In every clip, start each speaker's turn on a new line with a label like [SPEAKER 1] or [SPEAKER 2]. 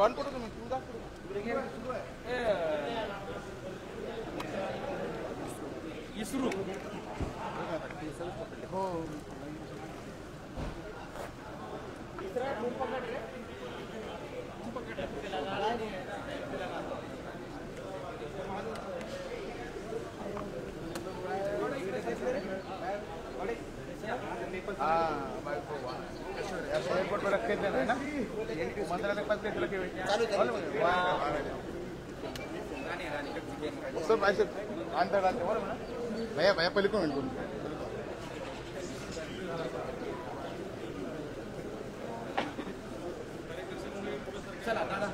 [SPEAKER 1] On करू तुम्ही इसरू हो एयरपोर्ट पर रखे थे ना मंत्रालय पास देख लगे सब ऐसे अंदर आते हो ना भैया भैया पहले कौन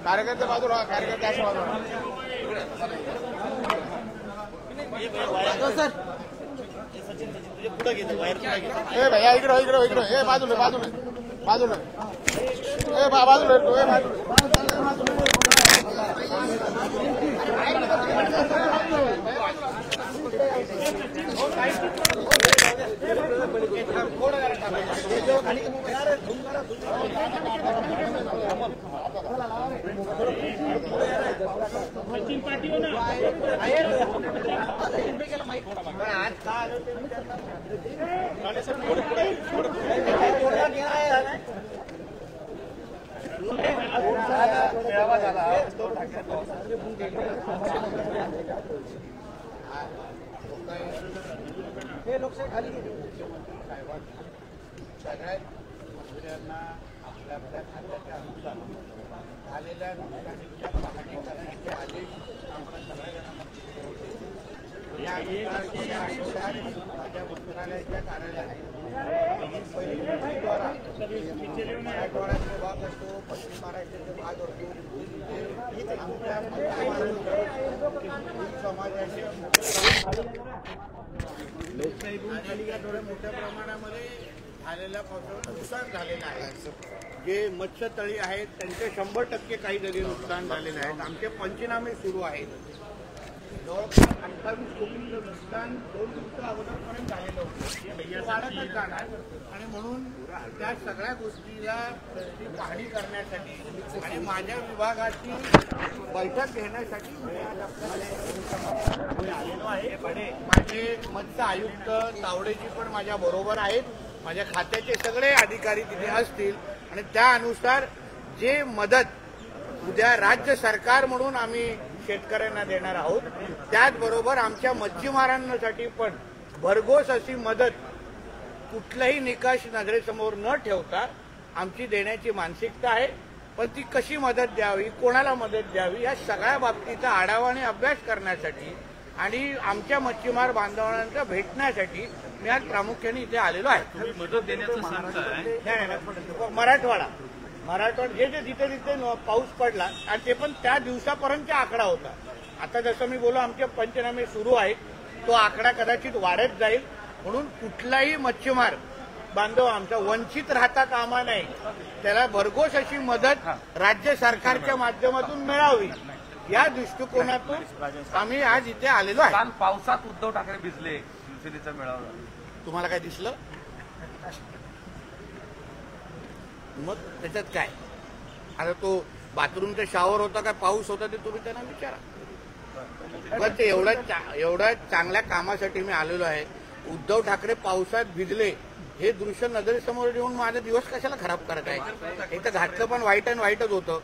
[SPEAKER 1] कार्यकर्ते बाजूला कार्यकर्ते असं बाजूला सर ए भैया इकडे इकडे इकडे ए बाजूला बाजूला बाजूला ए बाजूला ए बाजूला हे लोकशाही खाली सगळ्यात मंत्र्यांना आपल्या आपल्या खात्याच्या अनुसार झालेल्या नुकसानीच्या पाहणी करण्याचे आदेश आपण सगळ्यांना माझ्या मंत्रालयाच्या कार्यालयात मराठवाड्याचे भाग असतो पश्चिम महाराष्ट्राचे भाग असतो समाजाचे लोकशाही थोड्या मोठ्या प्रमाणामध्ये झालेल्या पावसामुळे नुकसान झालेलं आहे. जे मत्स्यतळी आहेत त्यांचे 100% काहीतरी नुकसान झालेले आहेत. आमचे पंचनामे सुरू आहेत. जवळपास 28 कोटींचं नुकसान 2 दिवस अगोदरपर्यंत झालेलं होतं. वाढतच जाणार आणि म्हणून त्या सगळ्या गोष्टीला पाहणी करण्यासाठी आणि माझ्या विभागाची बैठक घेण्यासाठी मी आज आपल्याला आलेलो आहे. माझे मत्स्य आयुक्त तावडेजी पण माझ्या बरोबर आहेत. माझ्या खात्याचे सगळे अधिकारी तिथे असतील आणि त्या अनुसार जे मदत उद्या राज्य सरकार म्हणून आम्ही शेतकऱ्यांना देणार आहोत त्याचबरोबर आमच्या मच्छीमारांसाठी पण भरघोस अशी मदत कुठलाही निकष नजरेसमोर न ठेवता आमची देण्याची मानसिकता आहे. पण ती कशी मदत द्यावी कोणाला मदत द्यावी या सगळ्या बाबतीचा आढावा आणि अभ्यास करण्यासाठी आणि आमच्या मच्छीमार बांधवांना भेटण्यासाठी मी आज प्रामुख्याने इथे आलेलो आहे.
[SPEAKER 2] मदत देण्याचं सांगताय
[SPEAKER 1] मराठवाडा जे जिथे जिथे पाऊस पडला आणि ते पण त्या दिवसापर्यंतचा आकडा होता. आता जसं मी बोललो आमचे पंचनामे सुरू आहेत तो आकडा कदाचित वाढत जाईल. म्हणून कुठलाही मच्छीमार बांधव आमचा वंचित राहता कामा नये. त्याला भरघोस अशी मदत राज्य सरकारच्या माध्यमातून मिळावी या दृष्टिकोनातून आम्ही आज इथे आलेलो आहे.
[SPEAKER 2] काल पावसात उद्धव ठाकरे भिजले शिवसेनेचा मेळावा
[SPEAKER 1] तुम्हाला काय दिसलं मग त्याच्यात काय आता तो बाथरूमचा शॉवर होता काय पाऊस होता ते तुम्ही त्यांना विचारा. पण ते एवढ्या चांगल्या कामासाठी मी आलेलो आहे. उद्धव ठाकरे पावसात भिजले हे दृश्य नजरेसमोर येऊन माझा दिवस कशाला खराब करत आहे. एक तर घातलं पण वाईटच होतं.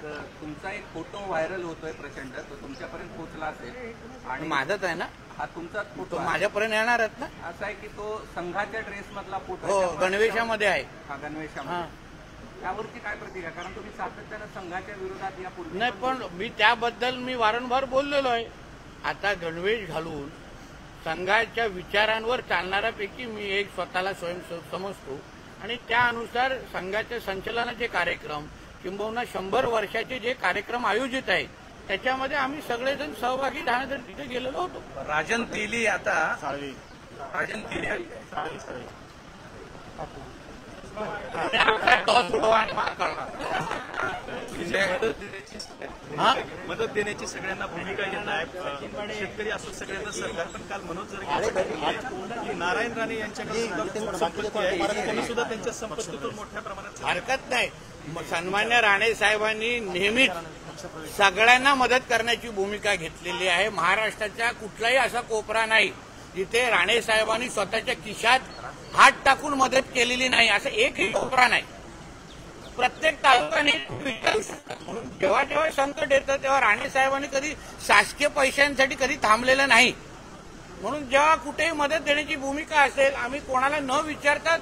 [SPEAKER 2] तुमचा एक फोटो व्हायरल होतोय प्रचंड तो तुमच्यापर्यंत पोहोचला असेल आणि
[SPEAKER 1] माझाच आहे ना
[SPEAKER 2] हा तुमचाच फोटो
[SPEAKER 1] माझ्यापर्यंत येणारच ना.
[SPEAKER 2] असा आहे की तो संघाच्या ड्रेस मधला फोटो
[SPEAKER 1] हो गणवेशामध्ये आहे.
[SPEAKER 2] हा गणवेशामध्ये त्यावरती काय प्रतिक्रिया कारण तुम्ही सातत्यानं संघाच्या विरोधात यापूर्वी
[SPEAKER 1] नाही पण मी त्याबद्दल मी वारंवार बोललेलो आहे. आता गणवेश घालून संघाच्या विचारांवर चालणाऱ्यापैकी मी एक स्वतःला स्वयंसेवक समजतो आणि त्यानुसार संघाच्या संचलनाचे कार्यक्रम किंबहुना 100 वर्षाचे जे कार्यक्रम आयोजित आहेत त्याच्यामध्ये आम्ही सगळेजण सहभागी राहण्यासाठी तिथे गेलेलो होतो.
[SPEAKER 2] राजन तेली आता राजन तेली
[SPEAKER 1] टॉस उडवा आणि मार करणार
[SPEAKER 3] मदत देण्याची सगळ्यांना भूमिका घेत आहे. शेतकरी असो सगळ्यांना सरकार पण काल मनोज जरगे की नारायण राणे यांच्याकडे सुद्धा संपत्ती आहे, त्यांनी सुद्धा त्यांच्या संपत्तीतून मोठ्या प्रमाणात
[SPEAKER 1] हरकत नाही. सन्मान्य राणे साहेबांनी नेहमीच सगळ्यांना मदत करण्याची भूमिका घेतलेली आहे. महाराष्ट्राच्या कुठलाही असा कोपरा नाही जिथे राणे साहेबांनी स्वतःच्या खिशात हात टाकून मदत केलेली नाही, असं एकही कोपरा नाही. प्रत्येक तालुक्याने म्हणून जेव्हा जेव्हा संकट येतं तेव्हा राणे साहेबांनी कधी शासकीय पैशांसाठी कधी थांबलेलं नाही. म्हणून जेव्हा कुठेही मदत देण्याची भूमिका असेल, आम्ही कोणाला न विचारता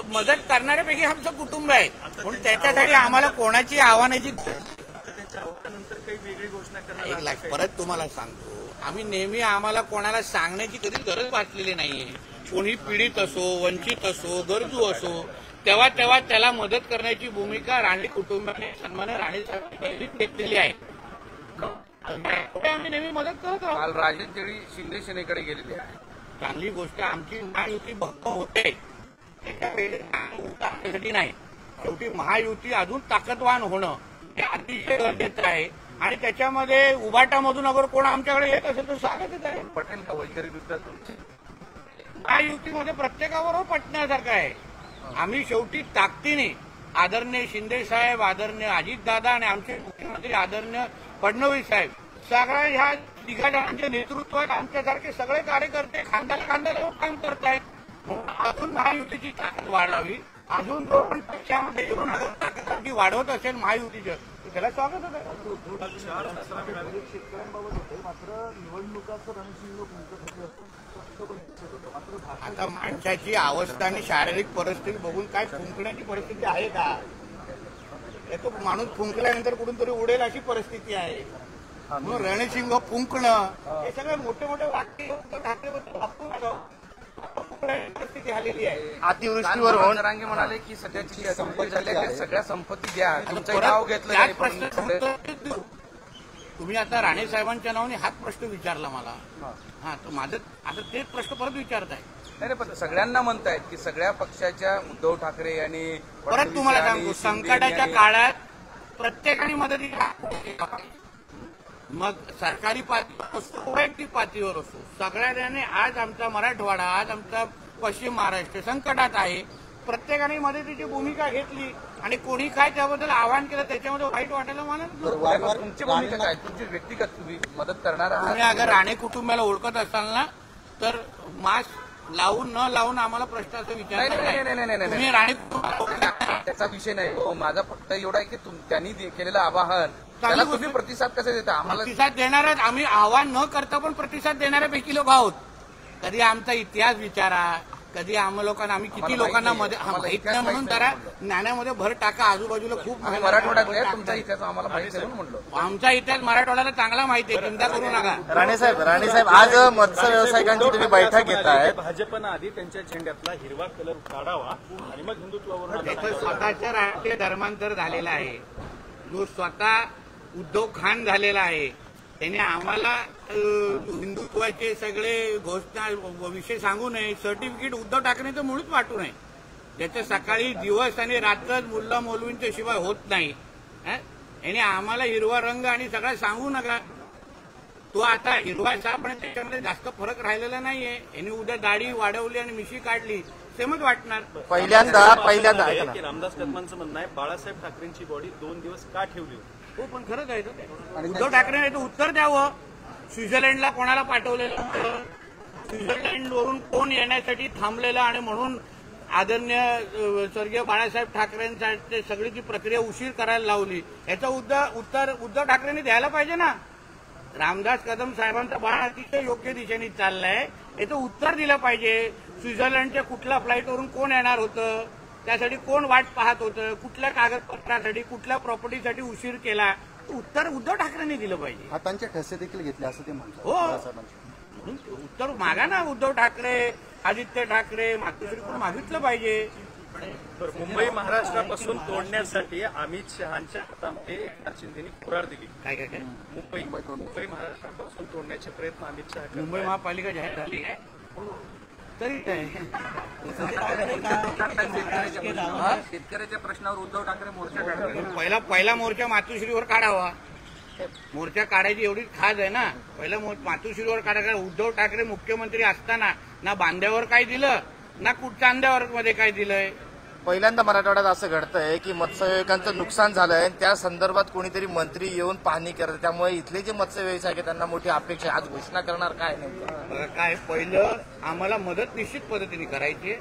[SPEAKER 1] मदत करणाऱ्यापैकी आमचं कुटुंब आहे. म्हणून त्याच्यासाठी आम्हाला कोणाची आव्हानाची
[SPEAKER 3] काही वेगळी घोषणा करणार.
[SPEAKER 1] एक लाख परत तुम्हाला सांगतो, आम्ही नेहमी आम्हाला कोणाला सांगण्याची कधी गरज भासलेली नाहीये. कोणी पीडित असो, वंचित असो, गरजू असो, तेव्हा तेव्हा त्याला मदत करण्याची भूमिका राणे कुटुंबाने सन्मान्य राणे साहेबांनी घेतलेली आहे. आम्ही नेहमी मदत करत आहोत.
[SPEAKER 2] काल राजन शेळी शिंदे सेनेकडे गेलेले आहे.
[SPEAKER 1] चांगली गोष्ट. आमची महायुती भक्कम होते त्याच्यासाठी नाही. शेवटी महायुती अजून ताकदवान होणं हे अतिशय गरजेचं आहे. आणि त्याच्यामध्ये उभाटामधून अगर कोण आमच्याकडे येत असेल तर स्वागतच आहे.
[SPEAKER 2] पटेल का वैखरी विरुद्ध
[SPEAKER 1] महायुतीमध्ये प्रत्येकाबरोबर पटण्यासारखं आहे. आम्ही शेवटी ताकदीने आदरणीय शिंदे साहेब, आदरणीय अजितदादा आणि आमचे मुख्यमंत्री आदरणीय फडणवीस साहेब, सगळ्या ह्या तिघा जणांच्या नेतृत्वात आमच्यासारखे सगळे कार्यकर्ते खांद्याला खांदा लावून काम करत आहेत. अजून महायुतीची ताकद वाढावी. अजून जो पण पक्षामध्ये येऊन ताकद वाढवत असेल महायुतीचं तर त्याला स्वागतच आहे. आता माणसाची अवस्था आणि शारीरिक परिस्थिती बघून काय फुंकण्याची परिस्थिती आहे का? तो माणूस फुंकल्यानंतर कुठून तरी उडेल अशी परिस्थिती आहे. म्हणून रणसिंह फुंकणं हे सगळे मोठे मोठे वाक्य परिस्थिती आलेली आहे.
[SPEAKER 4] अतिवृष्टीवर होऊन
[SPEAKER 2] रांगे म्हणाले की सध्याची जी संपत्ती झाली आहे त्या सगळ्या संपत्ती द्या. तुमचं नाव घेतलं.
[SPEAKER 1] तुम्ही आता राणे साहेबांच्या नावाने हाच प्रश्न विचारला मला. हा, तर माझं आता तेच प्रश्न परत विचारताय.
[SPEAKER 2] नाही पण सगळ्यांना म्हणतायत की सगळ्या पक्षाच्या उद्धव ठाकरे यांनी
[SPEAKER 1] परत तुम्हाला सांगतो, संकटाच्या काळात प्रत्येकाने मदतीची मग सरकारी पातळीवर असो, वैयक्तिक पातळीवर असो, सगळ्यांनी आज आमचा मराठवाडा, आज आमचा पश्चिम महाराष्ट्र संकटात आहे. प्रत्येकाने मदतीची भूमिका घेतली आणि कोणी काय त्याबद्दल आवाहन केलं त्याच्यामध्ये वाईट वाटायला मला
[SPEAKER 2] तुमची भूमिका काय? तुमची व्यक्तिगत तुम्ही मदत करणार आहात.
[SPEAKER 1] तुम्ही अगर राणे कुटुंबाला ओळखत असाल ना तर मास्क लावून न लावून आम्हाला प्रश्नाचं विचार. तुम्ही राणे
[SPEAKER 2] त्याचा विषय नाही. माझा फक्त एवढा आहे की त्यांनी केलेलं आवाहन त्याला तुम्ही प्रतिसाद कसे देता? आम्हाला
[SPEAKER 1] प्रतिसाद देणारच. आम्ही आवाहन न करता पण प्रतिसाद देणाऱ्यापैकी लोक आहोत. कधी आमचा इतिहास विचारा, कधी आम्हा लोकांना आम्ही किती लोकांना माहित नाही म्हणून त्याला ज्ञानामध्ये भर टाका. आजूबाजूला खूप
[SPEAKER 2] मराठवाड्यात तुमचा इतिहास आम्हाला माहिती आहे म्हणलो.
[SPEAKER 1] आमचा इतिहास मराठवाड्याला चांगला माहिती आहे, चिंता करू नका.
[SPEAKER 4] राणे साहेब आज मत्स्य व्यावसायिकांची तुम्ही बैठक घेताय.
[SPEAKER 3] भाजपनं आधी त्यांच्या झेंड्यातला हिरवा कलर काढावा आणि मग हिंदुत्वावर
[SPEAKER 1] स्वतःच्या राष्ट्रीय धर्मांतर झालेला आहे. जो स्वतः उद्धव खान झालेला आहे त्याने आम्हाला हिंदुत्वाचे सगळे घोषणा विषय सांगू नये. सर्टिफिकेट उद्धव ठाकरेंचं मुळीच वाटू नये. त्याचं सकाळी दिवस आणि रात्र मुल्ला मौलवींच्या शिवाय होत नाही. याने आम्हाला हिरवा रंग आणि सगळं सांगू नका. तो आता हिरवा साप आणि त्याच्यामध्ये जास्त फरक राहिलेला नाहीये. याने उद्या दाढी वाढवली आणि मिशी काढली सेमच वाटणार.
[SPEAKER 4] पहिल्यांदा
[SPEAKER 3] रामदास कदमांचं म्हणणं आहे बाळासाहेब ठाकरेंची बॉडी 2 दिवस का ठेवली होती?
[SPEAKER 1] हो, पण खरंच आहे ते. उद्धव ठाकरेने तर उत्तर द्यावं. स्वित्झर्लंडला कोणाला पाठवलेलं, स्वित्झर्लंडवरून कोण येण्यासाठी थांबलेलं आणि म्हणून आदरणीय स्वर्गीय बाळासाहेब ठाकरेंसाठी सगळी ती प्रक्रिया उशीर करायला लावली. याचं उत्तर उद्धव ठाकरेंनी द्यायला पाहिजे ना. रामदास कदम साहेबांचा बाळ अतिशय योग्य दिशेने चाललाय, याचं उत्तर दिलं पाहिजे. स्वित्झर्लंडच्या कुठल्या फ्लाईटवरून कोण येणार होतं, त्यासाठी कोण वाट पाहत होतं, कुठल्या कागदपत्रासाठी, कुठल्या प्रॉपर्टीसाठी उशीर केला, उत्तर उद्धव ठाकरेंनी दिलं पाहिजे.
[SPEAKER 4] हातांचे ठसे देखील घेतले असं ते म्हणतात.
[SPEAKER 1] हो, उत्तर मागा ना. उद्धव ठाकरे, आदित्य ठाकरे, मातोश्रीकडून मागितलं पाहिजे.
[SPEAKER 3] मुंबई महाराष्ट्रापासून तोडण्यासाठी अमित शहांच्या हातामध्ये एकनाथ शिंदेनी कुऱ्हाड दिली.
[SPEAKER 1] काय काय काय
[SPEAKER 3] मुंबई महाराष्ट्रापासून तोडण्याचे प्रयत्न अमित शहा
[SPEAKER 1] मुंबई महापालिका जाहीर झाली आहे. तरी काय
[SPEAKER 2] शेतकऱ्याच्या प्रश्नावर उद्धव ठाकरे मोर्चा काढले.
[SPEAKER 1] पहिला मोर्चा मातोश्रीवर काढावा. मोर्चा काढायची एवढीच खाज आहे ना. पहिला मातोश्रीवर काढायचा. उद्धव ठाकरे मुख्यमंत्री असताना ना बांध्यावर काय दिलं ना चांद्यावर मध्ये काय दिलंय.
[SPEAKER 4] पहिल्यांदा मराठवाड्यात असं घडतंय की मत्स्यव्यवसायांचं नुकसान झालंय आणि त्या संदर्भात कोणीतरी मंत्री येऊन पाहणी करतात. त्यामुळे इथले जे मत्स्य व्यावसायिक आहेत त्यांना मोठी अपेक्षा आहे. आज घोषणा करणार काय नेमकं?
[SPEAKER 1] काय पहिलं आम्हाला मदत निश्चित पद्धतीने करायची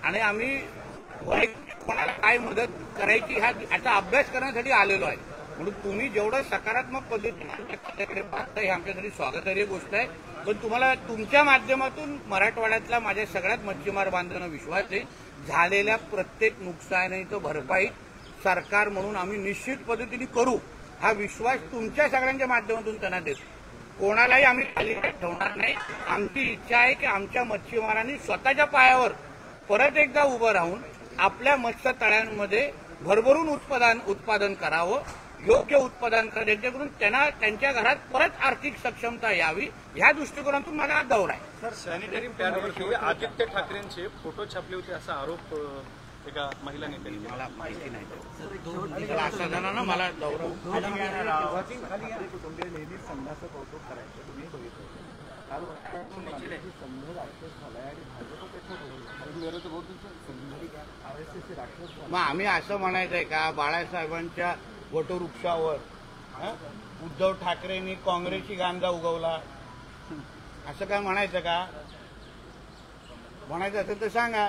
[SPEAKER 1] आणि आम्ही कोणाला काय मदत करायची याचा अभ्यास करण्यासाठी आलेलो आहे. म्हणून तुम्ही जेवढं सकारात्मक पद्धतीने पाहता हे आमच्यासाठी स्वागतार्ह गोष्ट आहे. पण तुम्हाला तुमच्या माध्यमातून मराठवाड्यातला माझ्या सगळ्यात मच्छीमार बांधवांना विश्वास आहे. झालेल्या प्रत्येक नुकसानीचं भरपाई सरकार म्हणून आम्ही निश्चित पद्धतीने करू हा विश्वास तुमच्या सगळ्यांच्या माध्यमातून त्यांना देतो. कोणालाही आम्ही खाली ठेवणार नाही. आमची इच्छा आहे की आमच्या मच्छीमारांनी स्वतःच्या पायावर परत एकदा उभं राहून आपल्या मत्स्य तळ्यांमध्ये भरभरून उत्पादन करावं. योग्य उत्पादन करा ज्याच्याकडून त्यांना त्यांच्या घरात परत आर्थिक सक्षमता यावी ह्या दृष्टिकोनातून माझा दौरा आहे.
[SPEAKER 3] सर सॅनिटरी पॅडवरती आदित्य ठाकरेंचे फोटो छापले होते असा आरोप एका महिला नेत्याने केला.
[SPEAKER 1] मला माहिती नाही असं झालं ना. मला दौरा मग आम्ही असं म्हणायचंय का बाळासाहेबांच्या वटवृक्षावर उद्धव ठाकरेंनी काँग्रेसची गांजा उगवला असं काय म्हणायचं का? म्हणायचं असेल तर सांगा.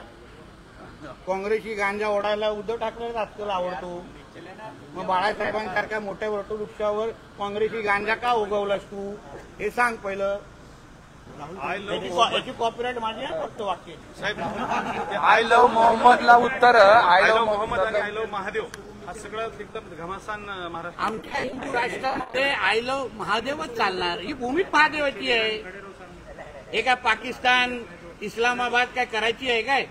[SPEAKER 1] काँग्रेसची गांजा ओढायला उद्धव ठाकरेला आजकाल आवडतो. मग बाळासाहेबांसारख्या मोठ्या वटवृक्षावर काँग्रेसची गांजा का उगवलास तू हे सांग पहिलं. याची कॉपीराईट माझी आहे फक्त वाक्य.
[SPEAKER 3] साहेब
[SPEAKER 2] आय लव्ह मोहम्मदला उत्तर
[SPEAKER 3] आय लव्ह मोहम्मद आणि आय लव्ह महादेव हा सगळं एकदम घमासान महाराष्ट्र.
[SPEAKER 1] आमच्या हिंदू राष्ट्रामध्ये आय लव्ह महादेवच चालणार. ही भूमीच महादेवाची आहे. हे काय पाकिस्तान इस्लामाबाद काय करायची आहे काय?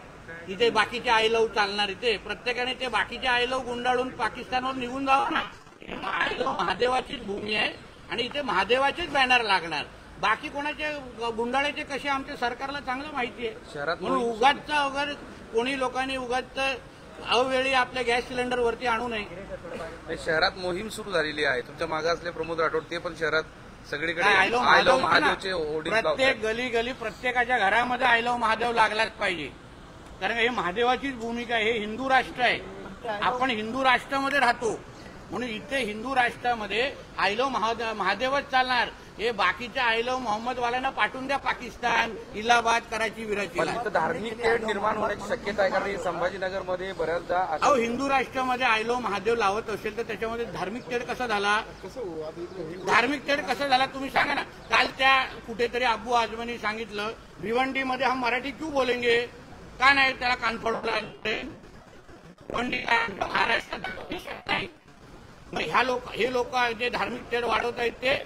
[SPEAKER 1] इथे बाकीचे आय लव्ह चालणार. इथे प्रत्येकाने ते बाकीचे आय लव्ह गुंडाळून पाकिस्तानवर निघून जावं ना. आय लव्ह महादेवाचीच भूमी आहे आणि इथे महादेवाचेच बॅनर लागणार. बाकी कोणाचे गुंडाळाचे कसे आमच्या सरकारला चांगलं माहिती आहे.
[SPEAKER 2] शहरात
[SPEAKER 1] म्हणून उगाचचा वगैरे कोणी लोकांनी उगाच अवेळी आपल्या गॅस सिलेंडर वरती आणू नये.
[SPEAKER 2] शहरात मोहीम सुरू झालेली आहे. तुमच्या मागे असले प्रमोद राठोड ते पण शहरात सगळीकडे
[SPEAKER 1] I love
[SPEAKER 2] I love
[SPEAKER 1] Mahadev
[SPEAKER 2] महादेवचे होर्डिंग
[SPEAKER 1] प्रत्येक गली गली प्रत्येकाच्या घरामध्ये आय लव्ह महादेव लागलाच पाहिजे. कारण हे महादेवाचीच भूमिका आहे. हे हिंदू राष्ट्र आहे. आपण हिंदू राष्ट्रामध्ये राहतो म्हणून इथे हिंदू राष्ट्रामध्ये आय लव्ह महादेवच चालणार. हे बाकीच्या आय लव्ह मोहम्मदवाल्यांना पाठवून द्या पाकिस्तान, इलाहाबाद, कराची, विराचीला.
[SPEAKER 2] पण धार्मिक तेढ निर्माण होण्याची शक्यता आहे. कारण संभाजीनगरमध्ये बऱ्याचदा
[SPEAKER 1] अहो हिंदू राष्ट्रामध्ये आय लव्ह महादेव लावत असेल तर त्याच्यामध्ये धार्मिक तेढ कसा झाला? धार्मिक तेढ कसा झाला तुम्ही सांगा ना. काल त्या कुठेतरी अबू आजमानी सांगितलं भिवंडीमध्ये हम मराठी क्यों बोलेंगे. का नाही त्याला कानफोडला. भिवंडी महाराष्ट्रात नाही. हे लोक जे धार्मिक तेढ वाढवत आहेत ते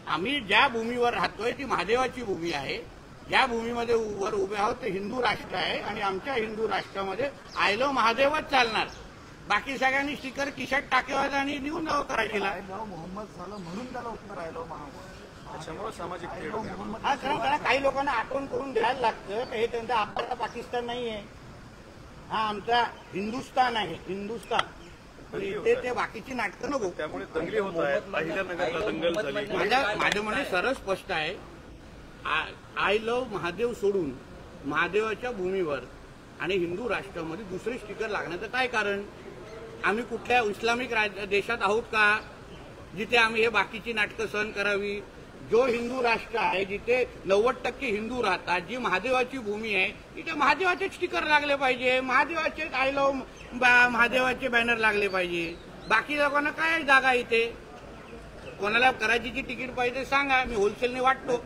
[SPEAKER 1] आम्ही ज्या भूमीवर राहतोय ती महादेवाची भूमी आहे. ज्या भूमीमध्ये वर उभे आहोत ते हिंदू राष्ट्र आहे आणि आमच्या हिंदू राष्ट्रामध्ये आय लव्ह महादेवच चालणार. बाकी सगळ्यांनी स्टिकर खिशात टाकेवायचा आणि निघून जावं करायला.
[SPEAKER 5] मोहम्मद झालं म्हणून त्याला उत्तर आय लव्ह महादेव.
[SPEAKER 3] त्याच्यामुळे सामाजिक तेढ
[SPEAKER 1] हा खरं त्याला काही लोकांना आठवण करून द्यायला लागतं की हे त्यांचा आपला पाकिस्तान नाहीये. हा आमचा हिंदुस्तान आहे. हिंदुस्तान. इथे ते बाकीची नाटकं नको.
[SPEAKER 3] त्यामुळे दंगली होत आहेत. अहिल्यानगरला दंगल झाली.
[SPEAKER 1] माझं म्हणणे सरळ स्पष्ट आहे. आय लव्ह महादेव सोडून महादेवाच्या भूमीवर आणि हिंदू राष्ट्रामध्ये दुसरे स्टिकर लागण्याचं काय कारण? आम्ही कुठल्या इस्लामिक देशात आहोत का जिथे आम्ही हे बाकीची नाटकं सहन करावी? जो हिंदू राष्ट्र आहे जिथे 90% हिंदू राहतात, जी महादेवाची भूमी आहे तिथे महादेवाचे स्टिकर लागले पाहिजे. महादेवाचे आय लव्ह महादेवाचे बॅनर लागले पाहिजे. बाकी लोकांना काय जागा इथे? कोणाला करायची तिकीट पाहिजे सांगा. मी होलसेलने वाटतो.